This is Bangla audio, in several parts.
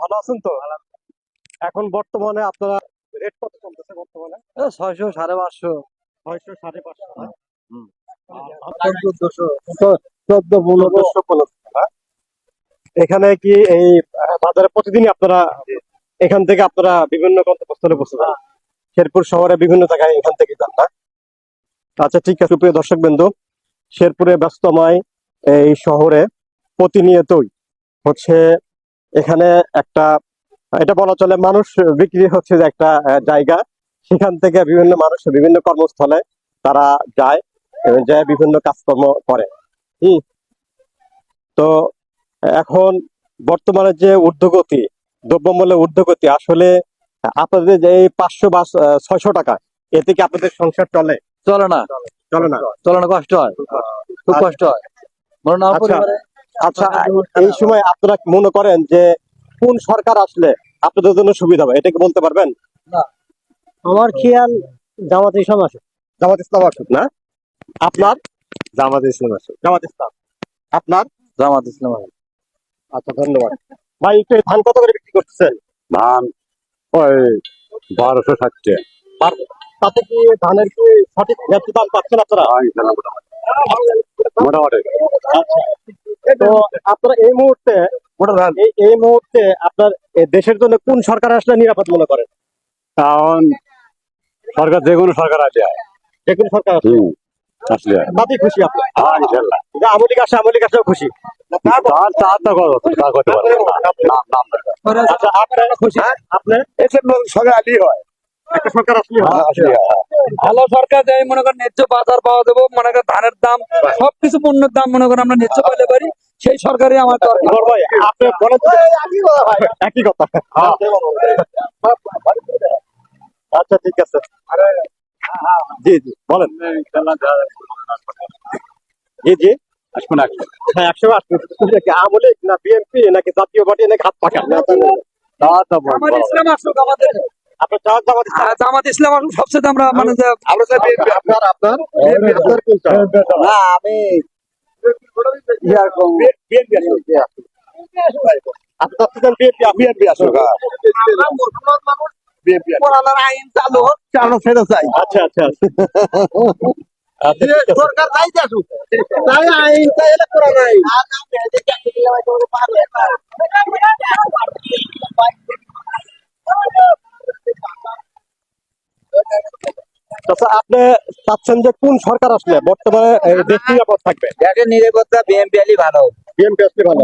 ভালো আছেন তো? এখন বর্তমানে আপনারা রেট কত চলতেছে বর্তমানে? 600 550 600 550 না? হুম। আপনার 1400 1400 1500 না? এখানে কি এই বাজারে প্রতিদিনই আপনারা এখান থেকে আপনারা বিভিন্ন গন্তব্যস্থলে বসে যান? শেরপুর শহরে বিভিন্ন জায়গায় এখান থেকে যান না? আচ্ছা ঠিক আছে প্রিয় দর্শক বিন্দু, শেরপুরে ব্যস্তময় এই শহরে প্রতিনিয়তই হচ্ছে এখানে একটা, এটা বলা চলে মানুষ বিক্রি হচ্ছে যে একটা জায়গা। সেখান থেকে বিভিন্ন মানুষ বিভিন্ন কর্মস্থলে তারা যায় এবং যায় বিভিন্ন কাজকর্ম করে। হম তো এখন বর্তমানে যে ঊর্ধ্বগতি, দ্রব্যমূল্যের ঊর্ধ্বগতি, আসলে আপনাদের যে এই 500 বা 600 টাকা, এতে কি আপনাদের সংসার চলে? চলে না, চলে না? চলে না, কষ্ট হয়, খুব কষ্ট হয়। মনে না আচ্ছা পরিবারে আচ্ছা, এই সময় আপনারা মনে করেন যে কোন সরকার আসলে আপনাদের জন্য সুবিধা হবে, এটা কি বলতে পারবেন? না। আমার খেয়াল জামাত ইসলাম আসুক। জামাত ইসলাম আসুক না? আপনার? জামাত ইসলাম আছে, জামাত ইসলাম। আপনার? জামাত ইসলাম আছে। আচ্ছা ধন্যবাদ ভাই। একটু এই ধান কত করে বিক্রি করতেছেন? ধান ওই 1260 তাতে কি ধানের কি সঠিক ন্যায্য দাম পাচ্ছেন আপনারা? মোটামুটি আচ্ছা, তো আপনারা এই মুহূর্তে এই মুহূর্তে আপনার এই দেশের জন্য কোন সরকার আসলে নিরাপদ মনে করেন? এখন সরকার যে কোনো সরকার আছে, যে কোন সরকার আসলে আসলে তাতেই খুশি আপনি? ইনশাল্লাহ যে আওয়ামী লীগ আসে, আওয়ামী লীগ আসলেও খুশি? আচ্ছা আপনারা খুশি? আপনি সরকার আলী হয়, একটা সরকার আসলে ভালো সরকার দেয়, মনে করেন ন্যায্য বাজার পাওয়া দেবো, মনে করেন ধানের দাম সবকিছু পণ্যের দাম মনে করেন আমরা ন্যায্য পাইতে পারি, সেই সরকারই আমার দরকার। বড় ভাই আপনি বলেন তো। একই কথা। আচ্ছা ঠিক আছে। জি জি বলেন। জি জি হ্যাঁ 100 কি আওয়ামী লীগ না বিএনপি নাকি জাতীয় পার্টি নাকি হাত পাকা? জামাত ইসলাম আসুক আমাদের, আপনার চাওয়ার জামাত ইসলাম? জামাত ইসলাম আসুক সবচেয়ে আমরা মানে আপনার আপনার আপনার কোনটা? না আমি বিএনপি আসুক। আপনি চাচ্ছেন বিএনপি আসুক? বিএনপি আইন চালু হোক, চালু ছেড়ে চাই। আচ্ছা আচ্ছা আচ্ছা ঠিক আছে। সরকার তাই আসুক, তাই আইন তাই এলে করা নাই। আচ্ছা আপনি চাচ্ছেন যে কোন সরকার আসলে বর্তমানে এই দেশ নিরাপদ থাকবে? দেশের নিরাপত্তা বিএনপি আলী ভালো। বিএনপি আসলে ভালো।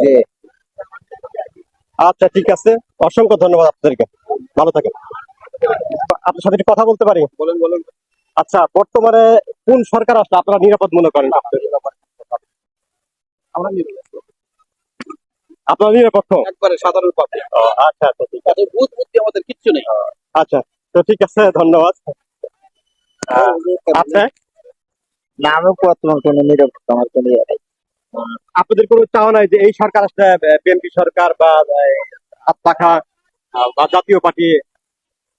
আচ্ছা ঠিক আছে, অসংখ্য ধন্যবাদ আপনাদেরকে, ভালো থাকেন। আপনার সাথে একটু কথা বলতে পারি? বলেন বলেন। আচ্ছা বর্তমানে কোন সরকার আসলে আপনারা নিরাপদ মনে করেন? আপনারা নিরাপদ একবারে সাধারণ পাবলিক, আচ্ছা আচ্ছা ঠিক আছে। বুথ বুদ্ধি আমাদের কিচ্ছু নেই। আচ্ছা তো ঠিক আছে, ধন্যবাদ। আপনি না আমি বর্তমান কোন নিরাপত্তা আমার কোন ইয়ে নেই। আপনাদের কোনো চাওয়া নাই যে এই সরকার আসলে বিএনপি সরকার বা হাত পাখা বা জাতীয় পার্টি,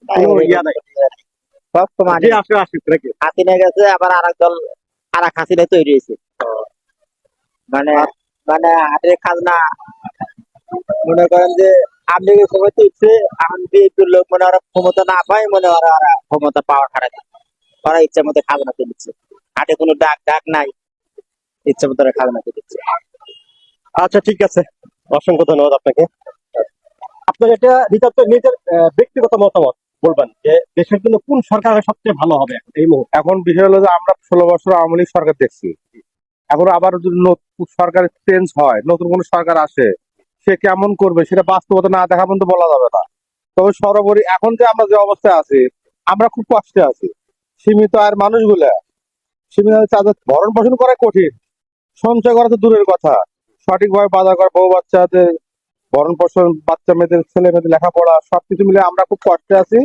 কোনো ইয়া নাই? সব সমান যে আসলে আসুক নাকি? হাসিনা গেছে, আবার আর এক দল আর এক হাসিনা তৈরি হয়েছে, মানে মানে হাতের খাজনা মনে করেন যে আপনি ক্ষমতা ইচ্ছে এখন বিএনপির লোক মনে ওরা ক্ষমতা না পায়, মনে ওরা ওরা ক্ষমতা পাওয়ার হারা দেয়, ওরা ইচ্ছা মতো খাজনা তুলছে, হাটে কোনো ডাক ডাক নাই, ইচ্ছা মতো ওরা খাজনা তুলছে। আচ্ছা ঠিক আছে, অসংখ্য ধন্যবাদ আপনাকে। আপনার এটা নিজের ব্যক্তিগত মতামত বলবেন যে দেশের জন্য কোন সরকার সবচেয়ে ভালো হবে এই মুহূর্তে? এখন বিষয় হলো যে আমরা 16 বছর আওয়ামী লীগ সরকার দেখছি, এখন আবার যদি সরকার চেঞ্জ হয়, নতুন কোন সরকার আসে, সে কেমন করবে সেটা বাস্তবতা না দেখা পর্যন্ত বলা যাবে না। তবে সর্বোপরি এখন যে আমরা যে অবস্থায় আছি, আমরা খুব কষ্টে আছি। সীমিত আয়ের মানুষগুলা, সীমিত তাদের ভরণ পোষণ করা কঠিন, সঞ্চয় করা তো দূরের কথা, সঠিকভাবে বাজার করা, বউ বাচ্চাদের ভরণ পোষণ, বাচ্চা মেয়েদের ছেলে মেয়েদের লেখাপড়া, সবকিছু মিলে আমরা খুব কষ্টে আছি।